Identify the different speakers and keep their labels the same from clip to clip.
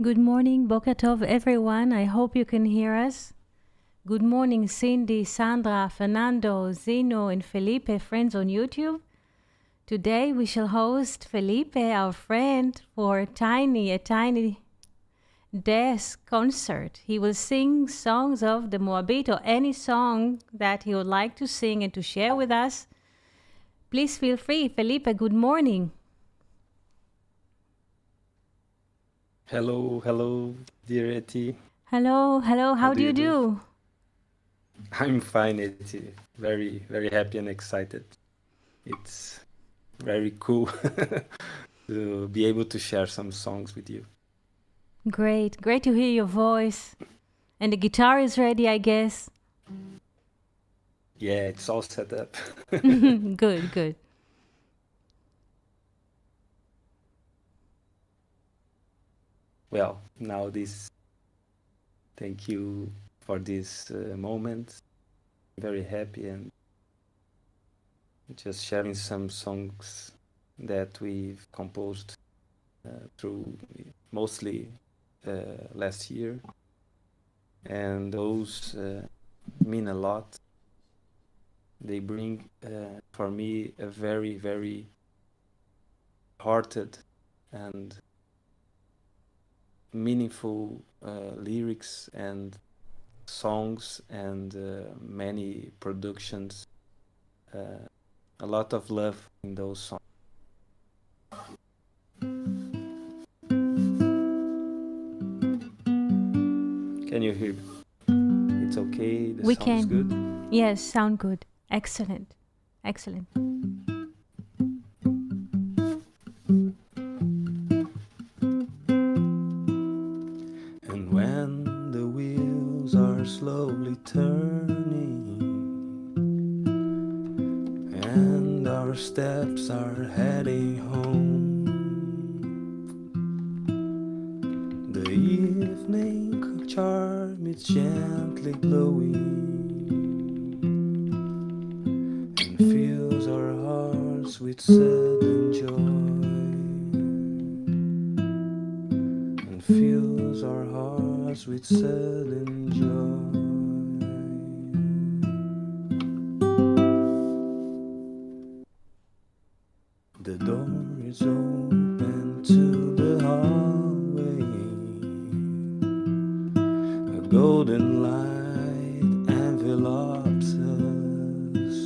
Speaker 1: Good morning, Boker Tov, everyone. I hope you can hear us. Good morning, Cindy, Sandra, Fernando, Zeno, and Felipe, friends on YouTube. Today we shall host Felipe, our friend, for a tiny desk concert. He will sing songs of the Moabit or any song that he would like to sing and to share with us. Please feel free. Felipe, good morning.
Speaker 2: Hello, dear Eti.
Speaker 1: Hello.
Speaker 2: How
Speaker 1: How
Speaker 2: do
Speaker 1: do you
Speaker 2: you do?
Speaker 1: do?
Speaker 2: I'm fine, Eti. Very happy and excited. It's very cool to be able to share some songs with you.
Speaker 1: Great to hear your voice. And the guitar is ready, I guess.
Speaker 2: Yeah, it's all set up.
Speaker 1: Good.
Speaker 2: Well, now thank you for this moment. Very happy and just sharing some songs that we've composed through mostly last year. And those mean a lot. They bring for me a very hearted and meaningful lyrics and songs and many productions. A lot of love in those songs. Can you hear? It's okay. The
Speaker 1: We
Speaker 2: sound is
Speaker 1: can.
Speaker 2: good.
Speaker 1: Yes, sound good. Excellent.
Speaker 2: And when the wheels are slowly turning and our steps are heading home, the evening charm is gently glowing and fills our hearts with sudden joy, and fills our hearts with sudden joy. The door is open to the hallway. A golden light envelops us.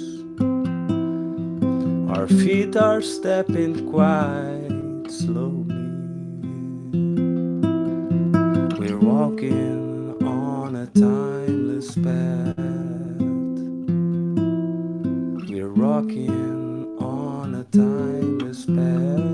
Speaker 2: Our feet are stepping quite slowly. We're walking on a timeless path. We're rocking on a timeless path.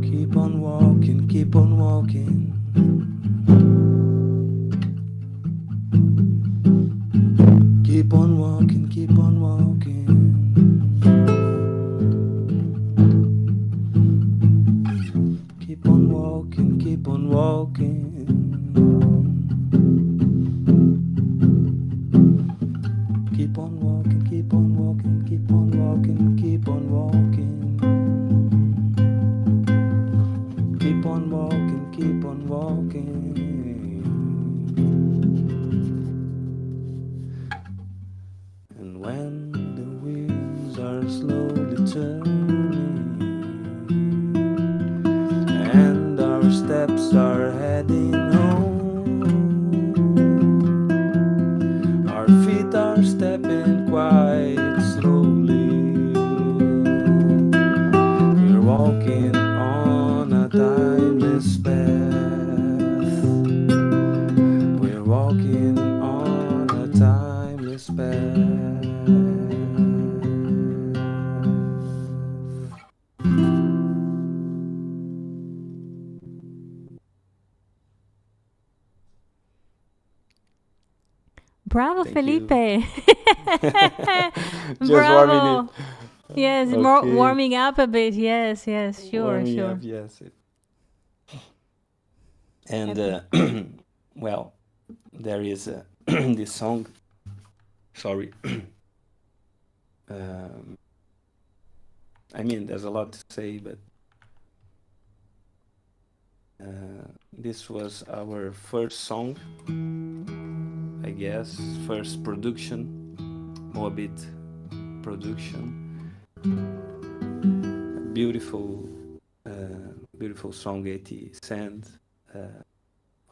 Speaker 2: Keep on walking, keep on walking. Keep on walking, keep on walking. Keep on walking, keep on walking. Keep on walking, keep on walking, keep on walking, keep on walking. Keep on walking, keep on walking. And when the wheels are slowly turning and our steps are heading home, our feet are stepping quite slowly. We're walking on a timeless path. We're walking on a timeless path.
Speaker 1: Bravo,
Speaker 2: Thank you.
Speaker 1: Felipe.
Speaker 2: Just warming
Speaker 1: Bravo.
Speaker 2: it.
Speaker 1: Yes, more
Speaker 2: Okay.
Speaker 1: warming up a bit. Yes, yes, sure,
Speaker 2: Warming
Speaker 1: sure.
Speaker 2: up, yes. And
Speaker 1: Happy.
Speaker 2: well, there is this song. Sorry. um, I mean, there's a lot to say, but this was our first song, I guess, first production, Moabit production. Beautiful, beautiful song. Eti Sand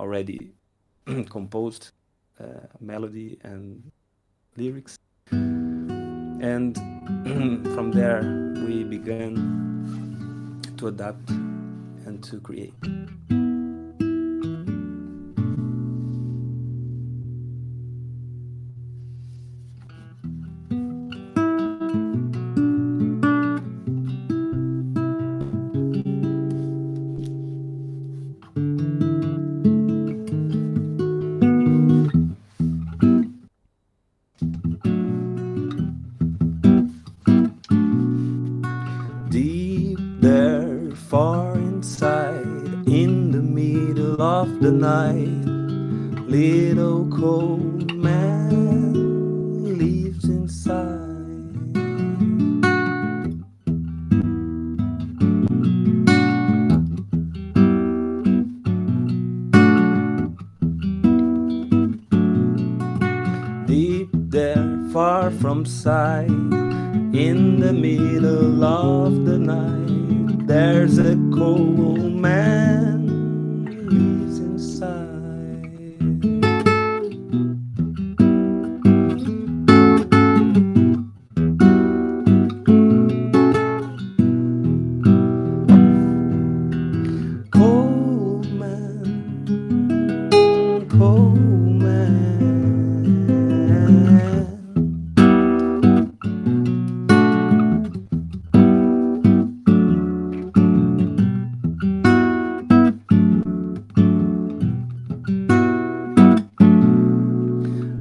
Speaker 2: already composed melody and lyrics, and from there we began to adapt and to create. Deep there, far inside, in the middle of the night, little cold man lives inside. Deep there, far from sight, in the middle of the night, there's a cold man lives inside. Cold man, cold man.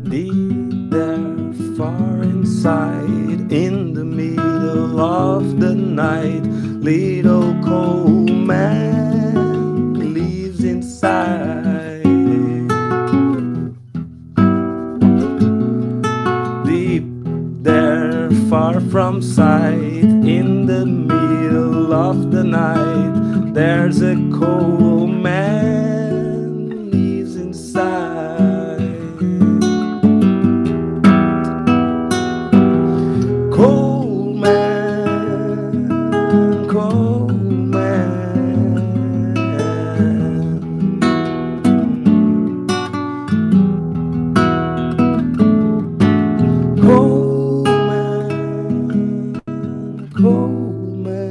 Speaker 2: Deep there, far inside, in the middle of the night, little cold man lives inside. Deep there, far from sight, in the middle of the night, there's a cold man lives inside. Cold man, cold man. Cold man, cold man.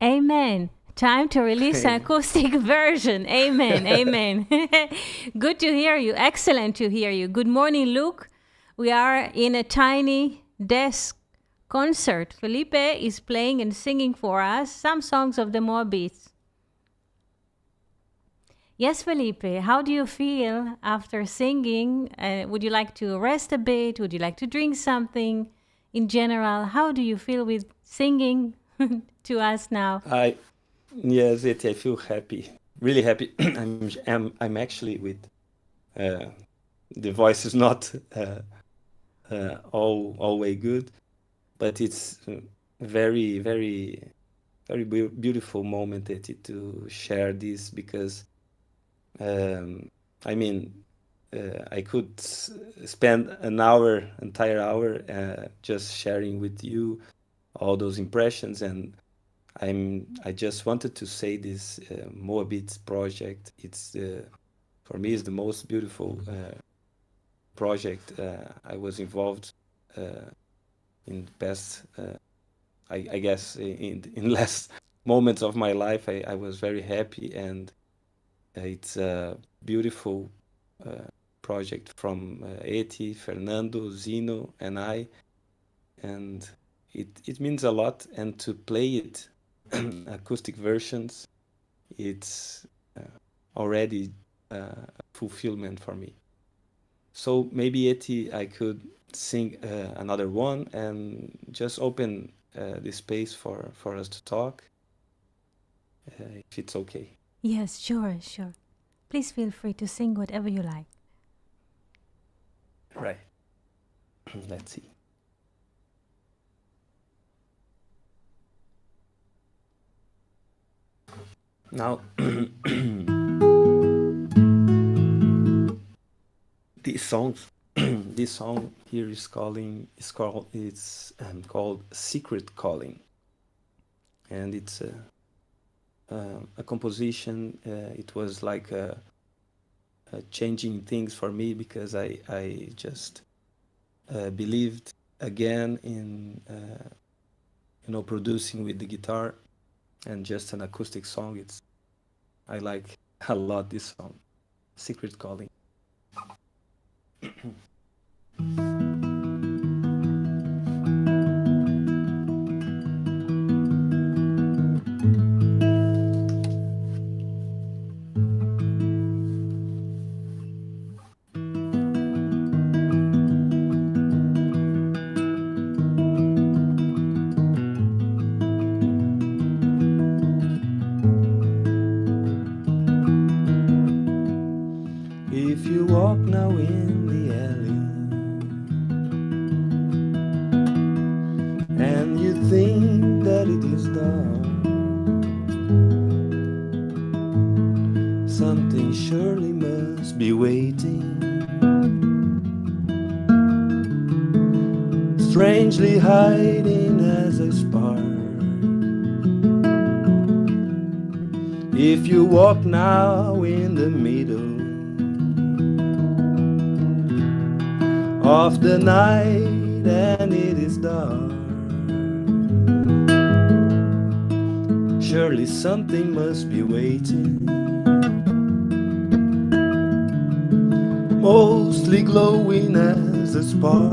Speaker 1: Amen. Time to release an acoustic version. Amen. Amen. Good to hear you. Excellent to hear you. Good morning, Luke. We are in a tiny desk concert. Felipe is playing and singing for us some songs of the Moabites. Yes, Felipe, how do you feel after singing? Would you like to rest a bit? Would you like to drink something? In general, how do you feel with singing to us now?
Speaker 2: Yes, I feel happy, really happy. I'm actually with the voice is not always good, but it's very beautiful moment to share this, because I mean, I could spend entire hour just sharing with you all those impressions, and I just wanted to say this Moabit project. It's for me is the most beautiful project I was involved in the past. I guess in last moments of my life, I was very happy, and it's a beautiful project from Eti, Fernando, Zino, and I, and it means a lot. And to play it, acoustic versions, it's already a fulfillment for me. So maybe Eti, I could sing another one and just open the space for us to talk, if it's okay.
Speaker 1: Yes, sure, sure. Please feel free to sing whatever you like.
Speaker 2: Right. Let's see. Now, this song here is called Secret Calling, and it's a composition. It was like changing things for me, because I just believed again in producing with the guitar, and just an acoustic song. I like a lot this song, Secret Calling. If you walk now in the alley and you think that it is dark, something surely must be waiting, strangely hiding as a spark. If you walk now in the middle of the night and it is dark, surely something must be waiting, mostly glowing as a spark.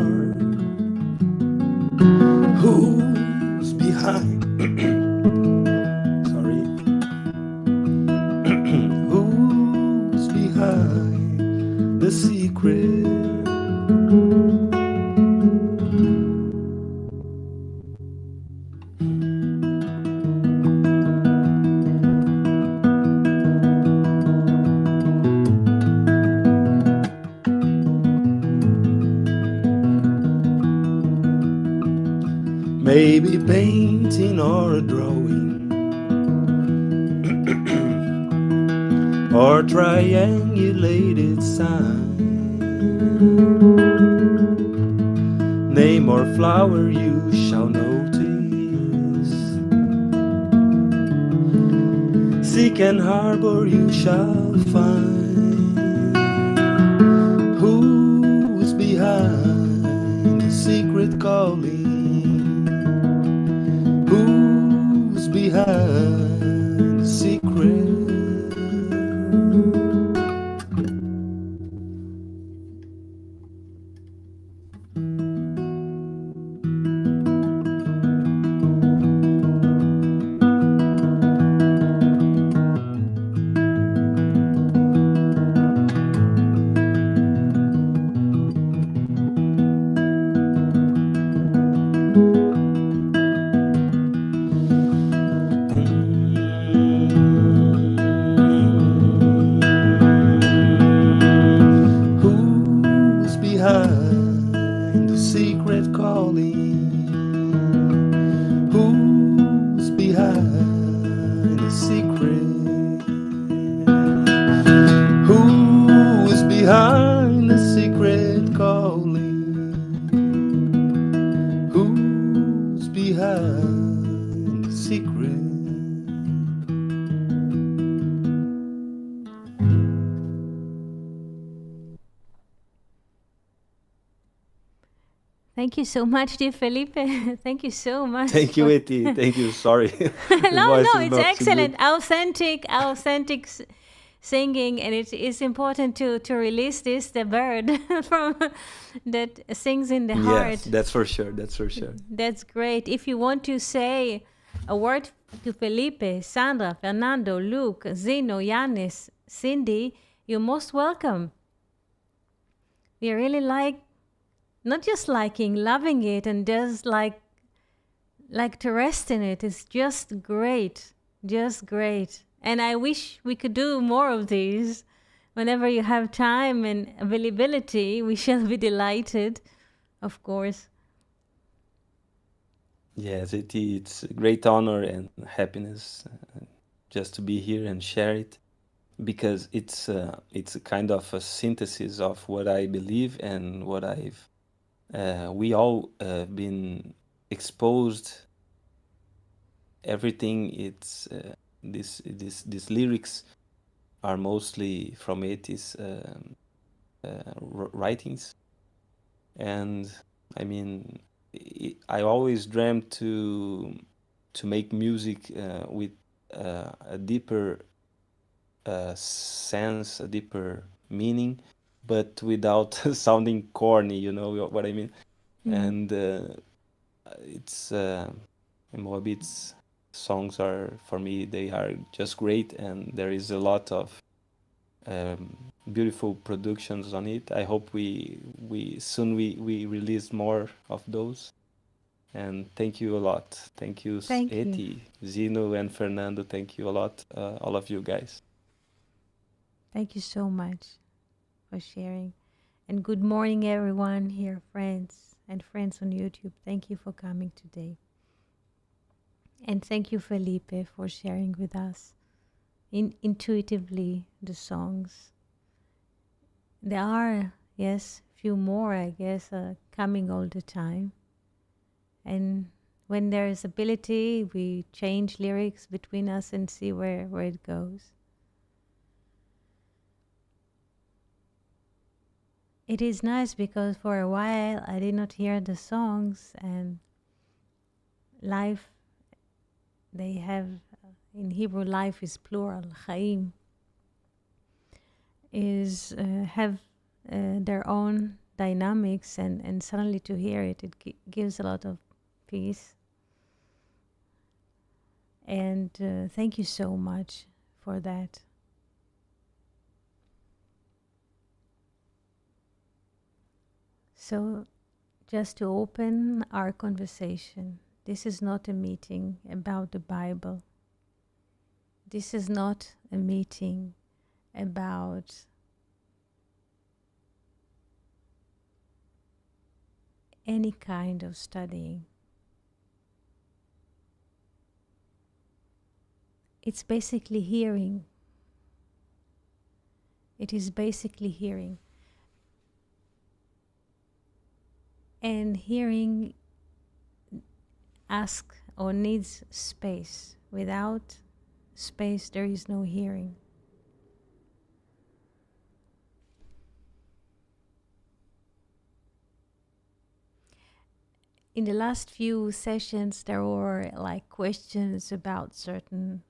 Speaker 2: Who's behind? Sorry. Who's behind the secret? Maybe painting or a drawing, or triangulated sign, name or flower you shall notice, seek and harbor you shall find. Who's behind the secret calling? Who's behind the secret?
Speaker 1: Thank you so much, dear Felipe. Thank you so much.
Speaker 2: Thank you, Eti. Thank you. Sorry.
Speaker 1: No, it's excellent. Authentic singing, and it is important to release the bird from that sings in the heart.
Speaker 2: Yes, that's for sure. That's for sure.
Speaker 1: That's great. If you want to say a word to Felipe, Sandra, Fernando, Luke, Zeno, Yanis, Cindy, you're most welcome. We really like, not just liking, loving it, and just like to rest in it. It's just great. Just great. And I wish we could do more of these. Whenever you have time and availability, we shall be delighted, of course.
Speaker 2: Yes, it's a great honor and happiness just to be here and share it, because it's a kind of a synthesis of what I believe and what we all been exposed. Everything it's these lyrics are mostly from 80s writings, and I mean I always dreamt to make music with a deeper sense, a deeper meaning, but without sounding corny. You know what I mean? And it's Moabit's songs are, for me, they are just great, and there is a lot of beautiful productions on it. I hope we soon release more of those. And thank you a lot. Thank you,
Speaker 1: Thank you.
Speaker 2: Eti, Zeno, and Fernando. Thank you a lot, all of you guys.
Speaker 1: Thank you so much for sharing. And good morning, everyone here, friends and friends on YouTube. Thank you for coming today. And thank you, Felipe, for sharing with us intuitively the songs. There are, yes, few more, I guess, coming all the time. And when there is ability, we change lyrics between us and see where it goes. It is nice because for a while I did not hear the songs, and life, they have, in Hebrew, life is plural, chaim, is have their own dynamics, and suddenly to hear it, gives a lot of peace. And thank you so much for that. So, just to open our conversation, this is not a meeting about the Bible. This is not a meeting about any kind of studying. It's basically hearing. It is basically hearing. And hearing asks or needs space. Without space, there is no hearing. In the last few sessions, there were like questions about certain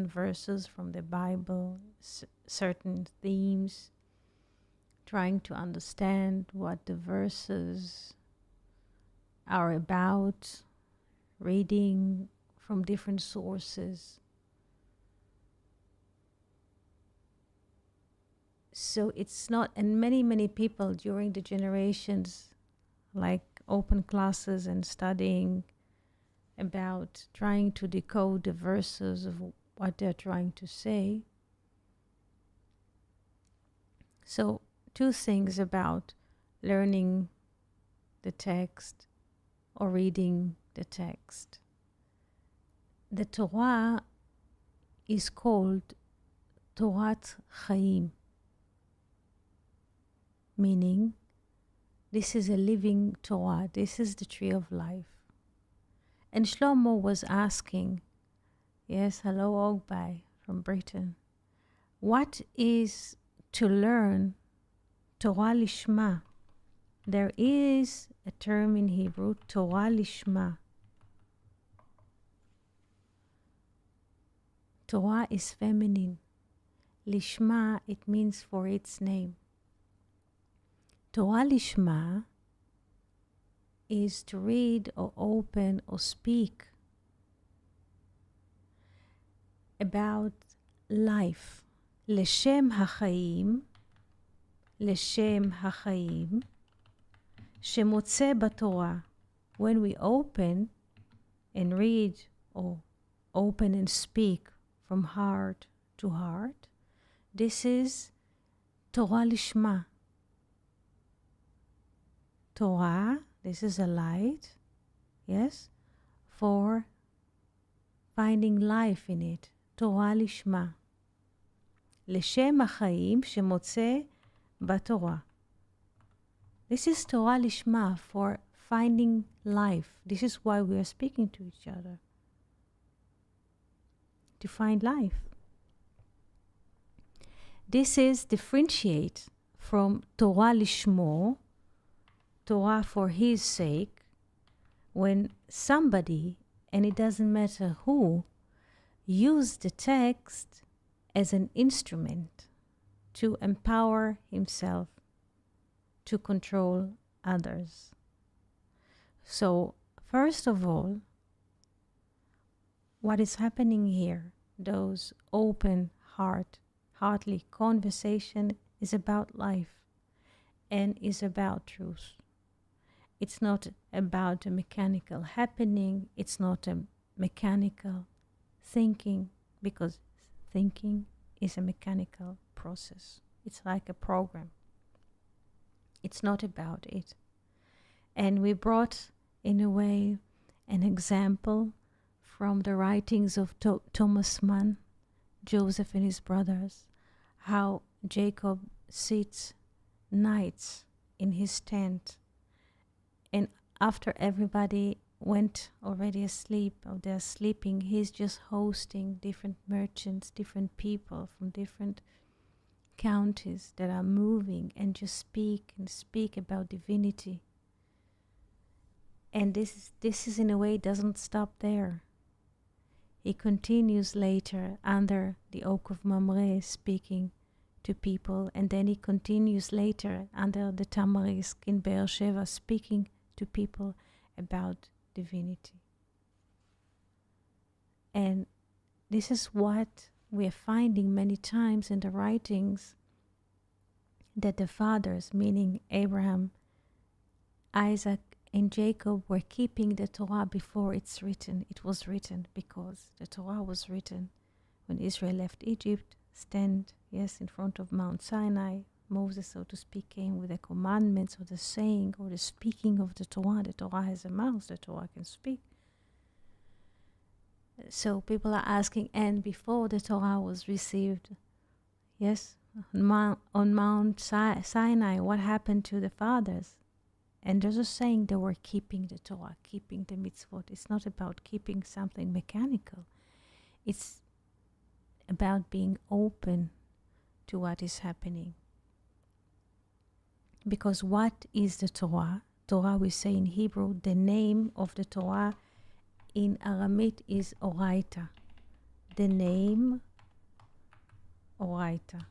Speaker 1: verses from the Bible, certain themes, trying to understand what the verses are about, reading from different sources. So it's not, and many people during the generations, like open classes and studying about trying to decode the verses of what they're trying to say. So 2 things about learning the text or reading the text. The Torah is called Torat Chaim, meaning this is a living Torah, this is the tree of life. And Shlomo was asking, yes, hello Ogbai from Britain, what is to learn Torah Lishma? There is a term in Hebrew, Torah Lishma. Torah is feminine. Lishma, it means for its name. Torah Lishma is to read or open or speak about life. Leshem HaChaim, Leshem HaChaim, שמוצא בתורה. When we open and read or open and speak from heart to heart, this is Torah Lishma. Torah, this is a light, yes, for finding life in it. Torah Lishma. לשם החיים שמוצא בתורה. This is Torah Lishma, for finding life. This is why we are speaking to each other. To find life. This is differentiate from Torah Lishmo, Torah for his sake, when somebody, and it doesn't matter who, use the text as an instrument to empower himself, to control others. So, first of all, what is happening here, those open heartly conversation, is about life and is about truth. It's not about a mechanical happening, it's not a mechanical thinking, because thinking is a mechanical process. It's like a program. It's not about it. And we brought, in a way, an example from the writings of Thomas Mann, Joseph and his brothers, how Jacob sits nights in his tent, and after everybody went already asleep, or they're sleeping, he's just hosting different merchants, different people from different counties that are moving and just speak about divinity. And this is in a way doesn't stop there. He continues later under the Oak of Mamre speaking to people, and then he continues later under the Tamarisk in Be'er Sheva speaking to people about divinity. And this is what we are finding many times in the writings, that the fathers, meaning Abraham, Isaac, and Jacob, were keeping the Torah before it's written. It was written because the Torah was written when Israel left Egypt, stand, yes, in front of Mount Sinai. Moses, so to speak, came with the commandments or the saying or the speaking of the Torah. The Torah has a mouth, the Torah can speak. So people are asking, and before the Torah was received, yes, on Mount Sinai, what happened to the fathers? And there's a saying they were keeping the Torah, keeping the mitzvot. It's not about keeping something mechanical. It's about being open to what is happening. Because what is the Torah? Torah, we say in Hebrew, the name of the Torah in Aramaic is Oraita. The name, Oraita.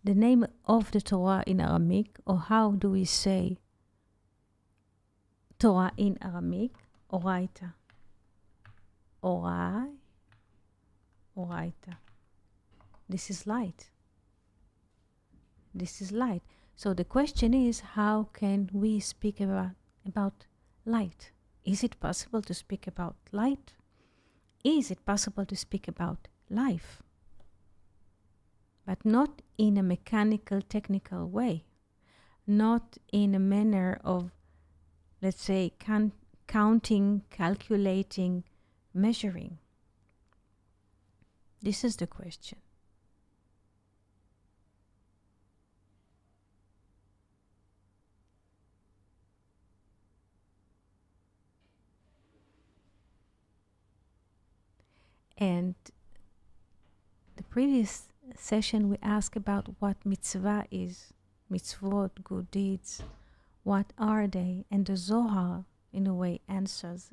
Speaker 1: The name of the Torah in Aramaic, or how do we say Torah in Aramaic? Oraita. Oraita. This is light. This is light. So the question is, how can we speak about light? Is it possible to speak about light? Is it possible to speak about life? But not in a mechanical, technical way. Not in a manner of, let's say, counting, calculating, measuring. This is the question. And the previous session we asked about what mitzvah is, mitzvot, good deeds, what are they? And the Zohar, in a way, answers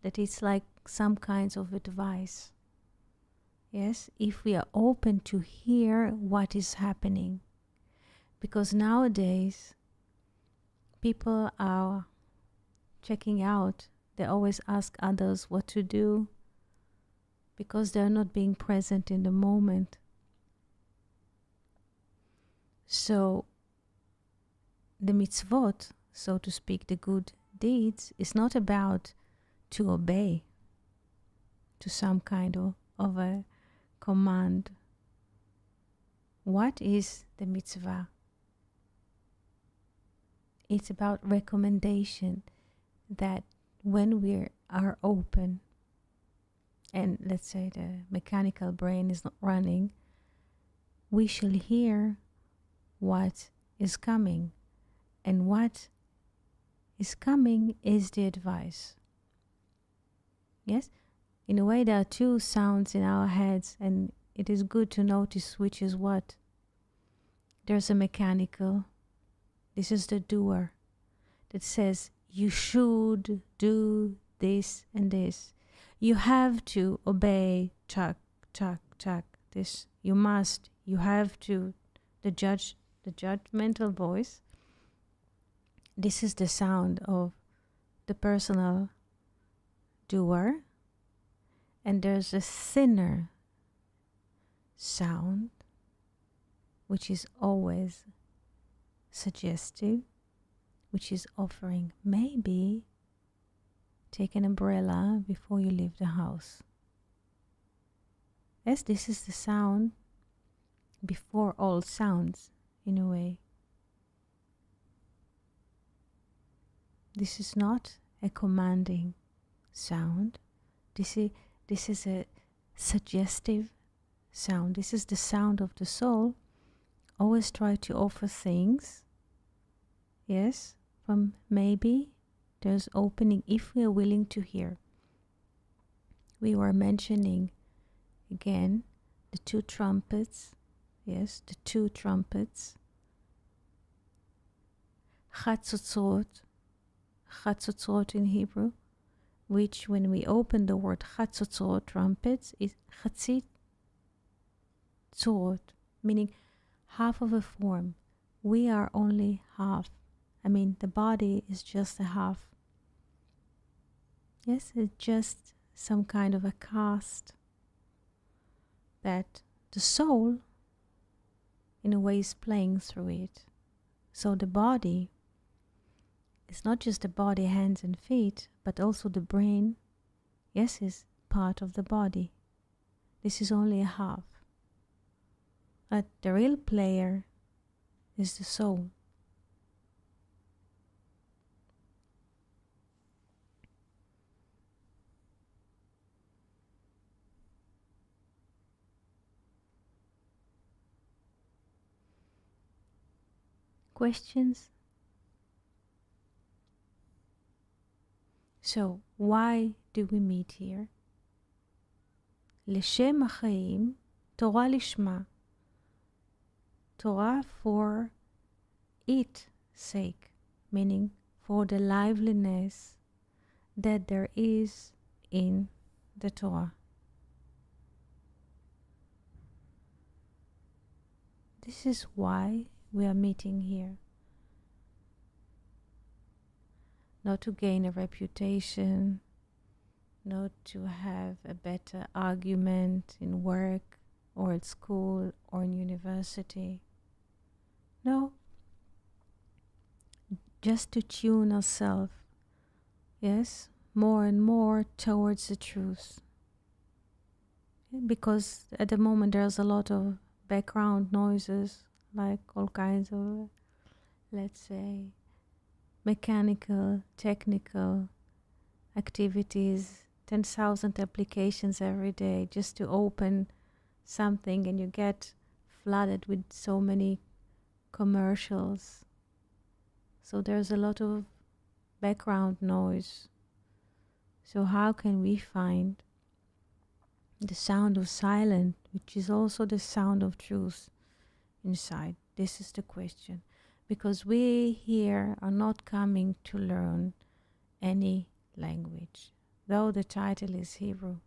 Speaker 1: that it's like some kinds of advice. Yes, if we are open to hear what is happening. Because nowadays, people are checking out. They always ask others what to do because they're not being present in the moment. So the mitzvot, so to speak, the good deeds, is not about to obey to some kind of a command. What is the mitzvah? It's about recommendation that when we are open and let's say the mechanical brain is not running, we shall hear what is coming. And what is coming is the advice. Yes? In a way, there are two sounds in our heads, and it is good to notice which is what. There's a mechanical. This is the doer that says, you should do this and this. You have to obey, chak, chak, chak. This, you must, you have to. The judgmental voice. This is the sound of the personal doer. And there's a thinner sound, which is always suggestive, which is offering, maybe take an umbrella before you leave the house. Yes, this is the sound before all sounds, in a way. This is not a commanding sound. This is a suggestive sound. This is the sound of the soul. Always try to offer things. Yes, from maybe there's opening if we are willing to hear. We were mentioning again the two trumpets. Yes, the two trumpets. Chatzotzot. Chatzotzot in Hebrew, which when we open the word chatzotzot, trumpets, is chatzit tzot, meaning half of a form. We are only half. I mean, the body is just a half. Yes, it's just some kind of a cast that the soul, in a way, is playing through it. So the body is not just the body, hands and feet, but also the brain, yes, is part of the body. This is only a half. But the real player is the soul. Questions? So, why do we meet here? לשם החיים, תורה לשמה. Torah for its sake, meaning for the liveliness that there is in the Torah. This is why we are meeting here. Not to gain a reputation, not to have a better argument in work or at school or in university. No, just to tune ourselves, yes, more and more towards the truth. Because at the moment there's a lot of background noises, like all kinds of, let's say, mechanical, technical activities, 10,000 applications every day just to open something, and you get flooded with so many commercials. So there's a lot of background noise. So how can we find the sound of silence, which is also the sound of truth inside? This is the question. Because we here are not coming to learn any language. though the title is Hebrew.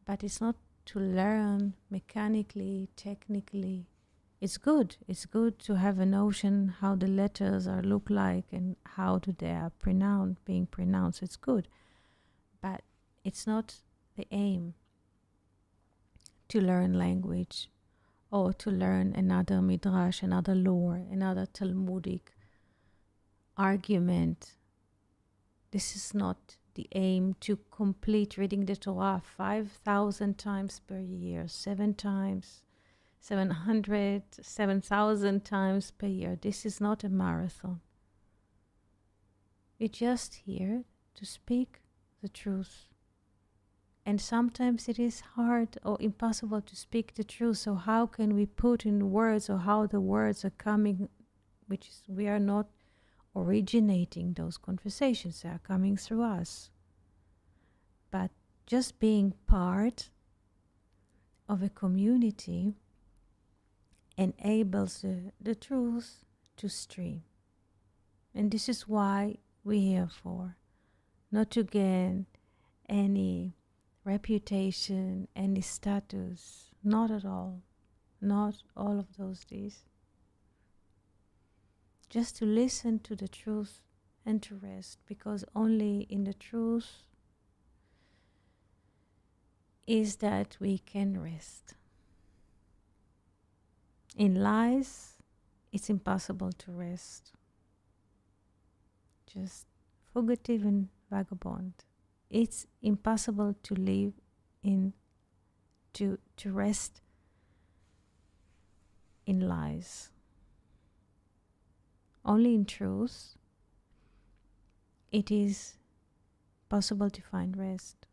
Speaker 1: But it's not to learn mechanically, technically. It's good. It's good to have a notion how the letters are look like and how do they are being pronounced. It's good. But it's not the aim to learn language or to learn another midrash, another lore, another Talmudic argument. This is not the aim to complete reading the Torah 5,000 times per year, 7,000 times per year. This is not a marathon. We're just here to speak the truth. And sometimes it is hard or impossible to speak the truth. So how can we put in words, or how the words are coming, which is, we are not originating those conversations, they are coming through us. But just being part of a community enables the truth to stream. And this is why we're here for, not to gain any reputation, any status, not at all, not all of those things. Just to listen to the truth and to rest, because only in the truth is that we can rest. In lies, it's impossible to rest. Just fugitive and vagabond. It's impossible to live in, to rest in lies. Only in truth it is possible to find rest.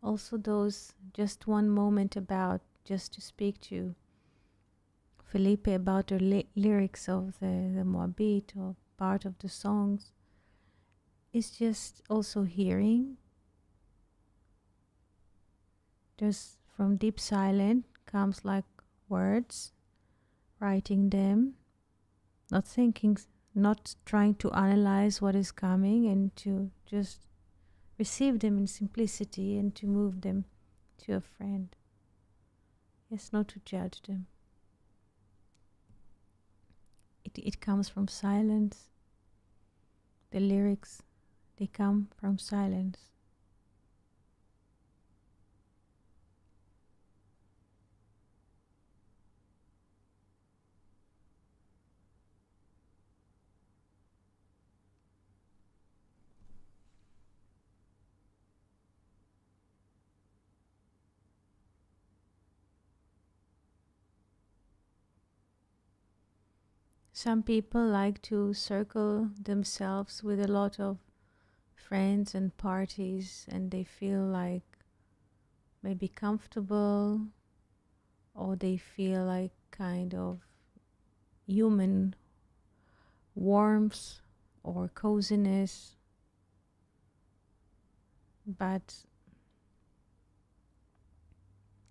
Speaker 1: Also those, just one moment about, just to speak to Felipe about the lyrics of the Moabit or part of the songs, is just also hearing. There's from deep silence comes like words, writing them, not thinking, not trying to analyze what is coming, and to just receive them in simplicity and to move them to a friend. Yes, not to judge them. It comes from silence. The lyrics, they come from silence. Some people like to circle themselves with a lot of friends and parties, and they feel like maybe comfortable, or they feel like kind of human warmth or coziness.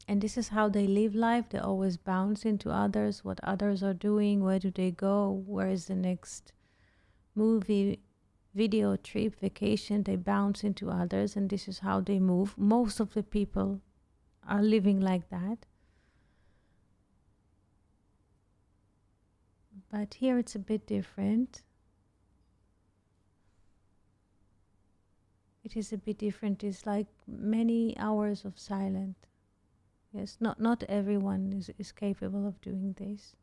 Speaker 1: And this is how they live life. They always bounce into others, what others are doing, where do they go, where is the next movie, video, trip, vacation. They bounce into others, and this is how they move. Most of the people are living like that. But here it's a bit different. It is a bit different. It's like many hours of silence. Yes, not everyone is capable of doing this.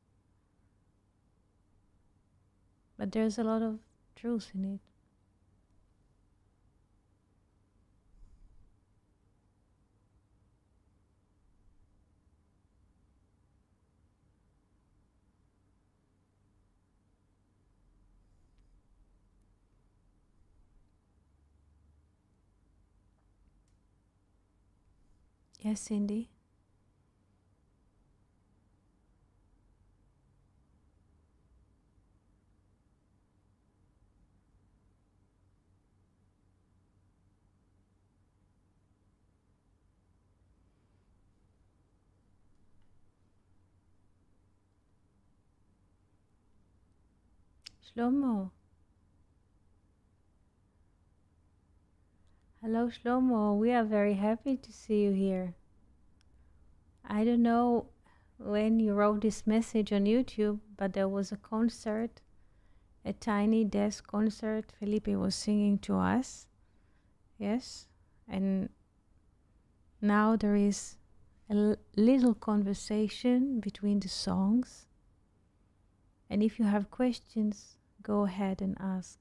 Speaker 1: But there's a lot of truth in it. Yes, Cindy? Shlomo. Hello, Shlomo. We are very happy to see you here. I don't know when you wrote this message on YouTube, but there was a concert, a tiny desk concert. Felipe was singing to us. Yes. And now there is a little conversation between the songs. And if you have questions, go ahead and ask.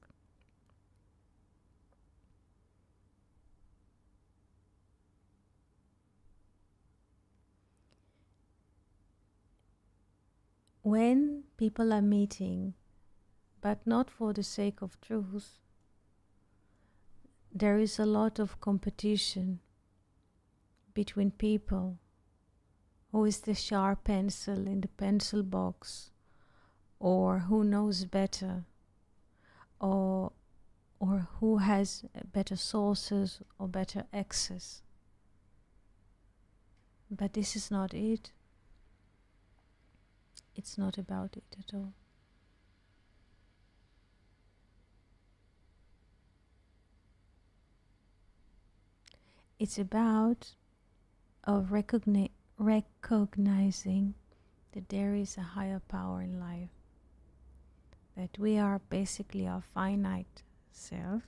Speaker 1: When people are meeting, but not for the sake of truth, there is a lot of competition between people. Who is the sharp pencil in the pencil box, or who knows better, or who has better sources or better access. But this is not it. It's not about it at all. It's about recognizing that there is a higher power in life, that we are basically our finite selves,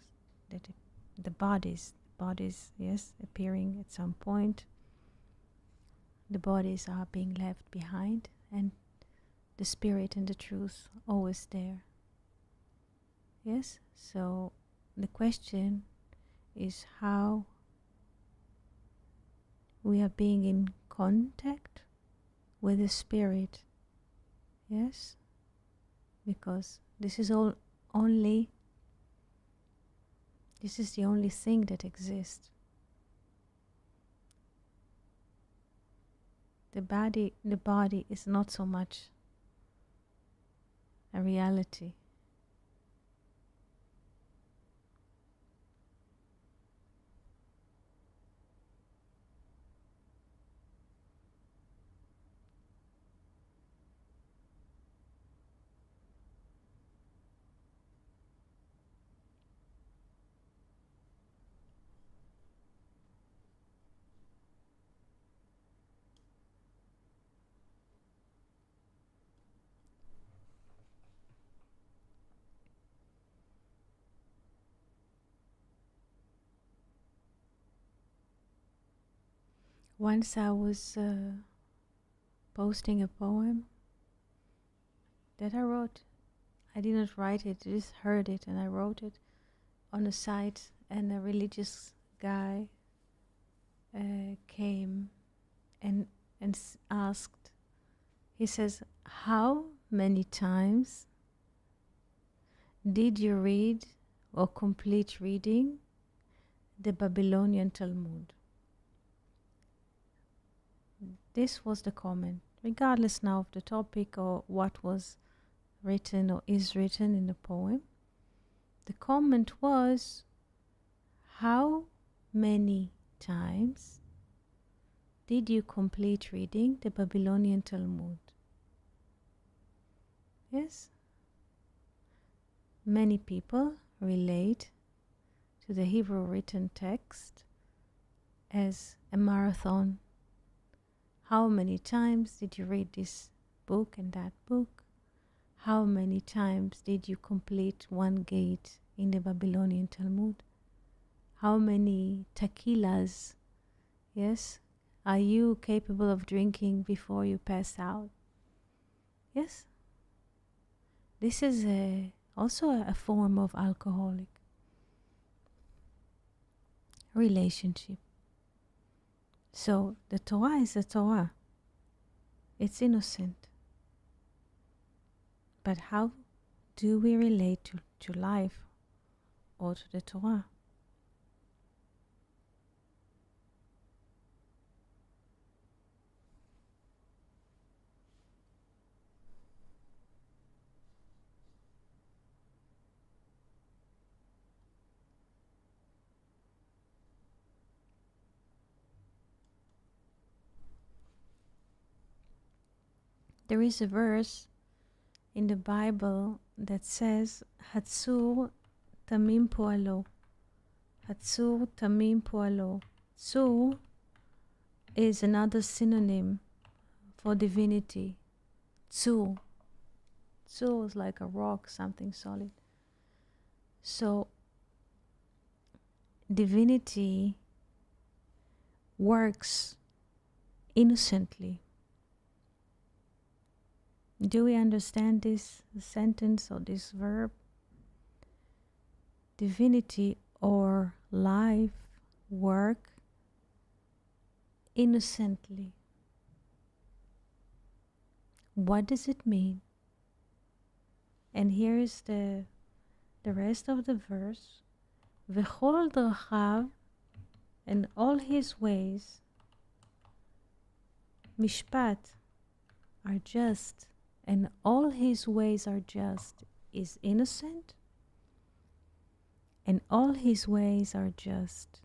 Speaker 1: that the bodies, yes, appearing at some point, the bodies are being left behind, and the spirit and the truth always there. Yes, so the question is how we are being in contact with the spirit. Yes, because this is the only thing that exists. The body is not so much a reality. Once I was posting a poem that I wrote. I didn't write it, I just heard it, and I wrote it on a site, and a religious guy came and asked, he says, how many times did you read or complete reading the Babylonian Talmud? This was the comment, regardless now of the topic or what was written or is written in the poem. The comment was, how many times did you complete reading the Babylonian Talmud? Yes? Many people relate to the Hebrew written text as a marathon. How many times did you read this book and that book? How many times did you complete one gate in the Babylonian Talmud? How many tequilas, yes, are you capable of drinking before you pass out? Yes? This is also a form of alcoholic relationship. So the Torah is the Torah. It's innocent. But how do we relate to life or to the Torah? There is a verse in the Bible that says Hatsur Tamim Poalo. Hatsur Tamim Poalo. Tsur is another synonym for divinity. Tsur. Tsur is like a rock, something solid. So divinity works innocently. Do we understand this sentence or this verb? Divinity or life work innocently. What does it mean? And here is the rest of the verse. V'chol drachav, and all his ways, mishpat, are just, and all his ways are just, is innocent, and all his ways are just.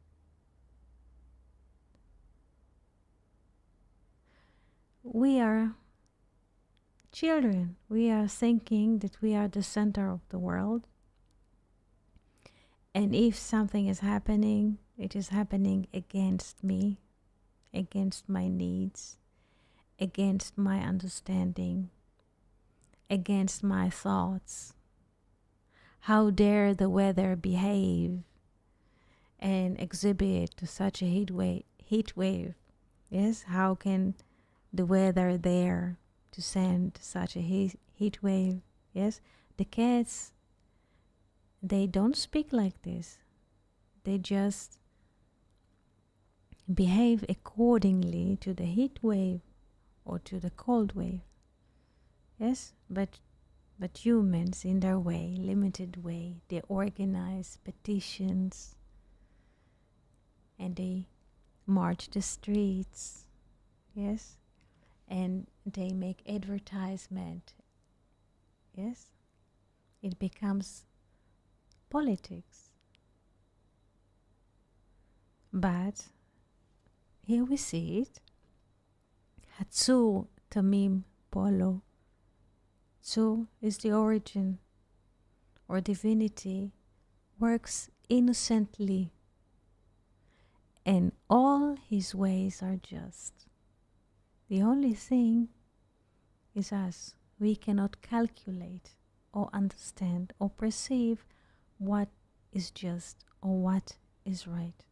Speaker 1: We are children. We are thinking that we are the center of the world. And if something is happening, it is happening against me, against my needs, against my understanding, against my thoughts. How dare the weather behave and exhibit to such a heat wave? Yes, how can the weather dare to send such a heat wave? Yes, the cats, they don't speak like this. They just behave accordingly to the heat wave or to the cold wave. Yes, but humans in their way, limited way, they organize petitions and they march the streets. Yes, and they make advertisement. Yes, it becomes politics. But here we see it. Hatsur Tamim Polo. Tsur is the origin, or divinity works innocently, and all his ways are just. The only thing is us. We cannot calculate or understand or perceive what is just or what is right.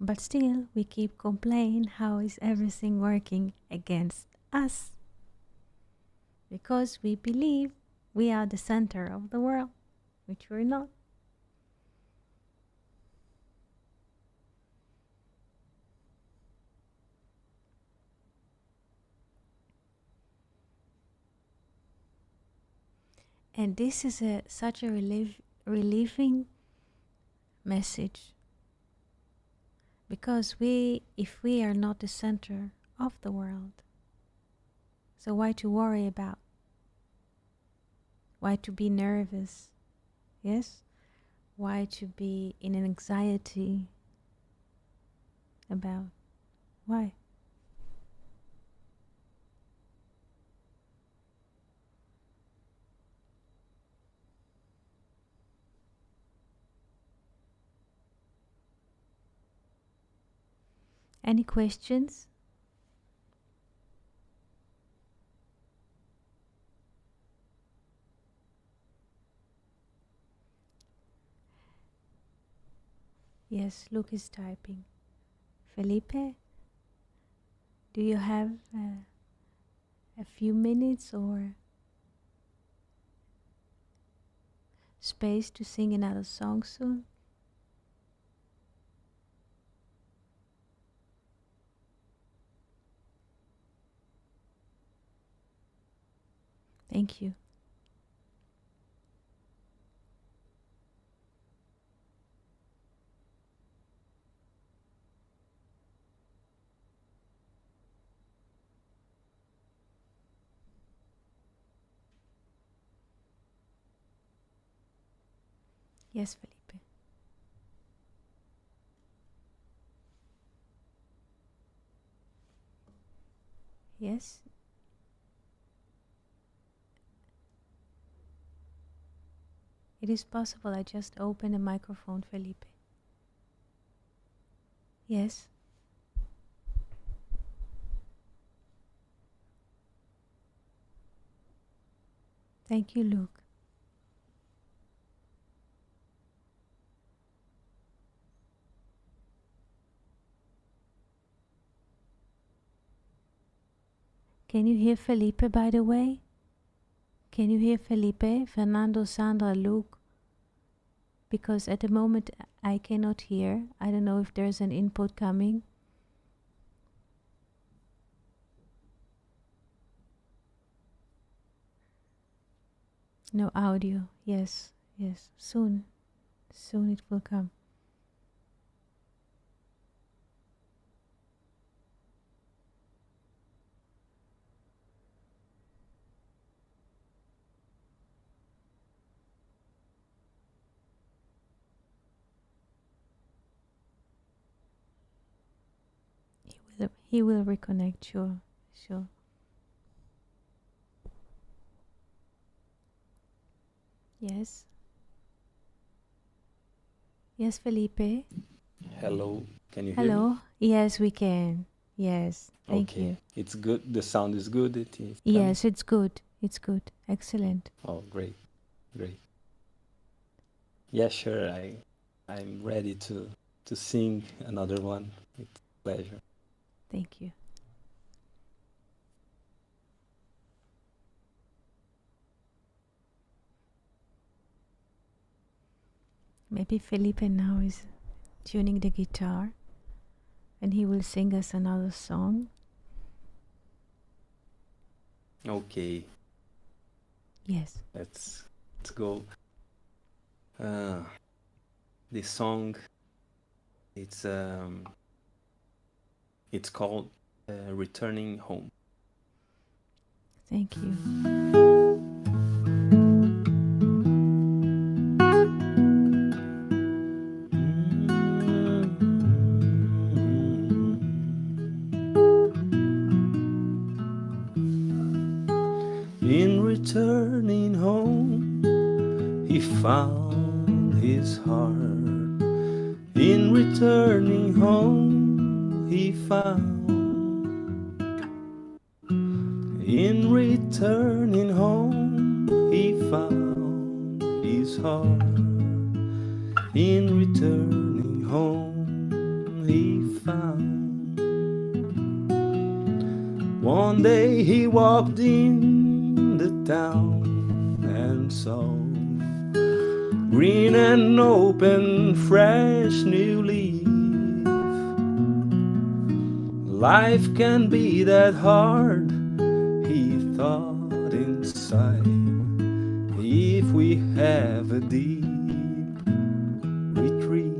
Speaker 1: But still, we keep complaining, how is everything working against us? Because we believe we are the center of the world, which we're not. And this is such a relieving message. Because if we are not the center of the world, so why to worry about? Why to be nervous? Yes? Why to be in an anxiety about? Why? Any questions? Yes, Luke is typing. Felipe, do you have a few minutes or space to sing another song soon? Thank you. Yes, Felipe. Yes? It is possible. I just opened the microphone, Felipe. Yes. Thank you, Luke. Can you hear Felipe, by the way? Can you hear Felipe, Fernando, Sandra, Luke? Because at the moment I cannot hear. I don't know if there's an input coming. No audio. Yes, yes. Soon it will come. He will reconnect, sure. Yes. Yes, Felipe.
Speaker 2: Hello, can you hear me?
Speaker 1: Hello. Yes, we can. Yes, thank
Speaker 2: Okay,
Speaker 1: you.
Speaker 2: it's good. The sound is good. It is coming?
Speaker 1: Yes, it's good. It's good. Excellent.
Speaker 2: Oh, great. Yeah, sure. I'm ready to sing another one with pleasure.
Speaker 1: Thank you. Maybe Felipe now is tuning the guitar and he will sing us another song.
Speaker 2: Okay,
Speaker 1: Yes.
Speaker 2: let's go. This song, it's called Returning Home.
Speaker 1: Thank you.
Speaker 2: In returning home, he found his heart. In returning home, he found. In returning home, he found his heart. In returning home, he found. One day he walked in the town and saw green and open, fresh new leaf. Life can be that hard, he thought inside, if we have a deep retreat.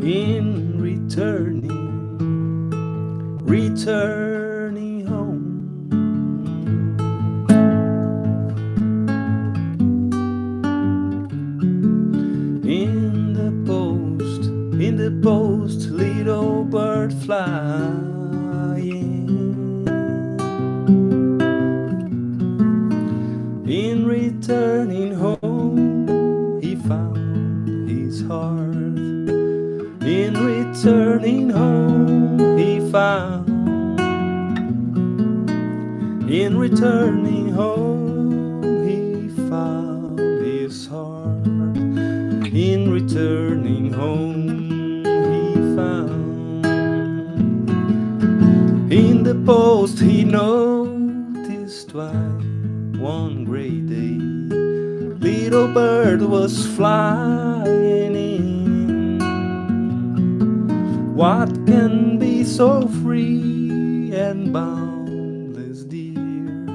Speaker 2: In returning home. In the post, little bird flying. In returning home, he found his heart. In returning home, he found. In returning home, he found his heart. In returning home, he found. In the post, he noticed why one great day little bird was flying in. What can be so free and boundless, dear,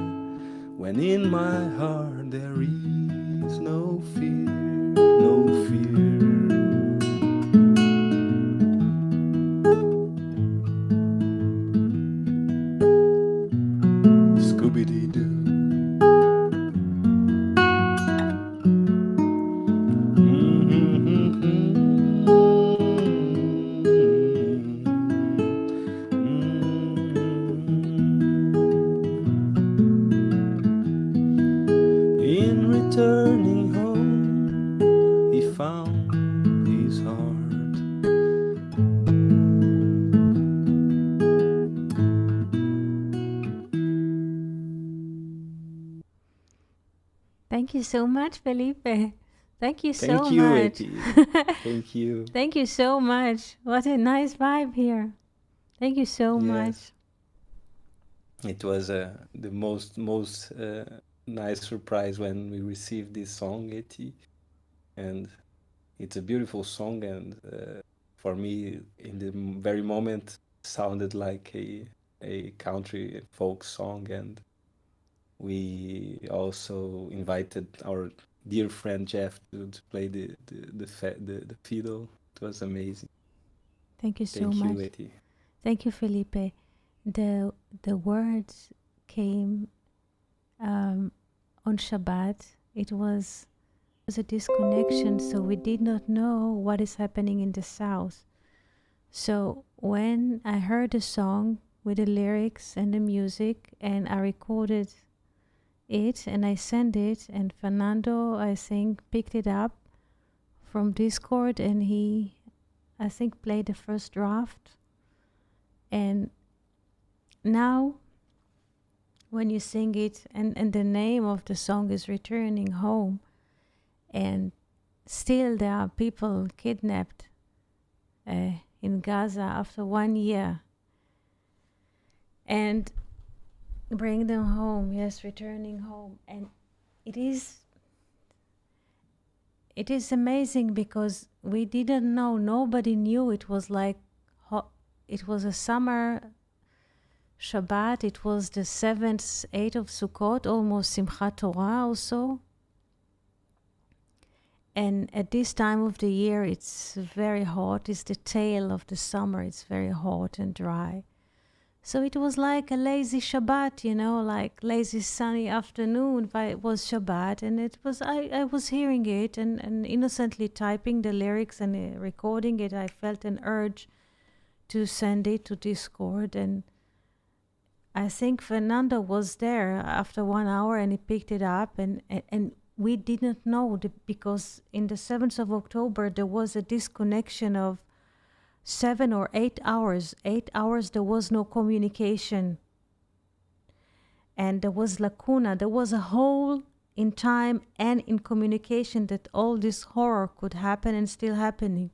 Speaker 2: when in my heart there is no fear, no fear. Scooby-Doo.
Speaker 1: Thank you so much, Felipe. Thank you so
Speaker 2: Thank you,
Speaker 1: much.
Speaker 2: Eti. Thank you.
Speaker 1: Thank you so much. What a nice vibe here. Thank you so much.
Speaker 2: Yes, it was the most nice surprise when we received this song, Eti, and it's a beautiful song, and for me, in the very moment, sounded like a country folk song, and we also invited our dear friend Jeff to play the fiddle. It was amazing.
Speaker 1: Thank you so
Speaker 2: Thank you,
Speaker 1: much.
Speaker 2: Eti.
Speaker 1: Thank you, Felipe. The words came on Shabbat. It was a disconnection, so we did not know what is happening in the south. So when I heard the song with the lyrics and the music, and I recorded it and I sent it, and Fernando, I think, picked it up from Discord, and he, I think, played the first draft. And now when you sing it, and the name of the song is Returning Home, and still there are people kidnapped in Gaza after 1 year, and bring them home. Yes, returning home. And it is amazing because we didn't know, nobody knew. It was like it was a summer Shabbat. It was the 7th, 8th of Sukkot, almost Simchat Torah also. And at this time of the year, it's very hot. It's the tail of the summer. It's very hot and dry. So it was like a lazy Shabbat, you know, like lazy sunny afternoon, but it was Shabbat. And it was, I was hearing it and innocently typing the lyrics and recording it. I felt an urge to send it to Discord. And I think Fernando was there after 1 hour and he picked it up, and we didn't know because in the 7th of October there was a disconnection of 7 or 8 hours. 8 hours there was no communication. And there was lacuna. There was a hole in time and in communication that all this horror could happen and still happening.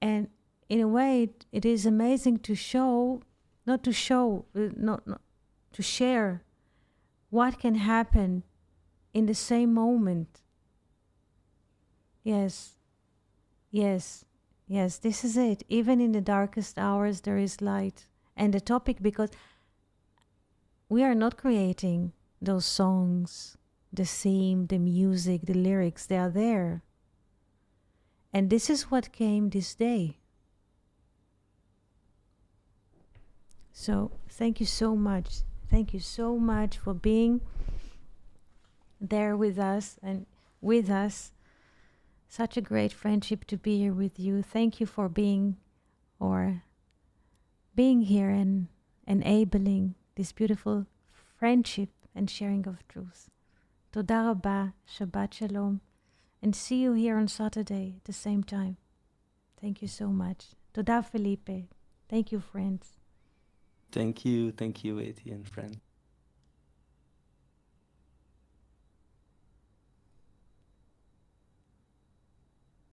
Speaker 1: And in a way, it is amazing to show, not to share what can happen in the same moment. Yes, this is it. Even in the darkest hours, there is light. And the topic, because we are not creating those songs, the theme, the music, the lyrics, they are there. And this is what came this day. So thank you so much. Thank you so much for being there with us and with us. Such a great friendship to be here with you. Thank you for being here and enabling this beautiful friendship and sharing of truth. Toda rabba, Shabbat Shalom, and see you here on Saturday at the same time. Thank you so much. Toda Felipe. Thank you, friends.
Speaker 2: Thank you, Eti and friend.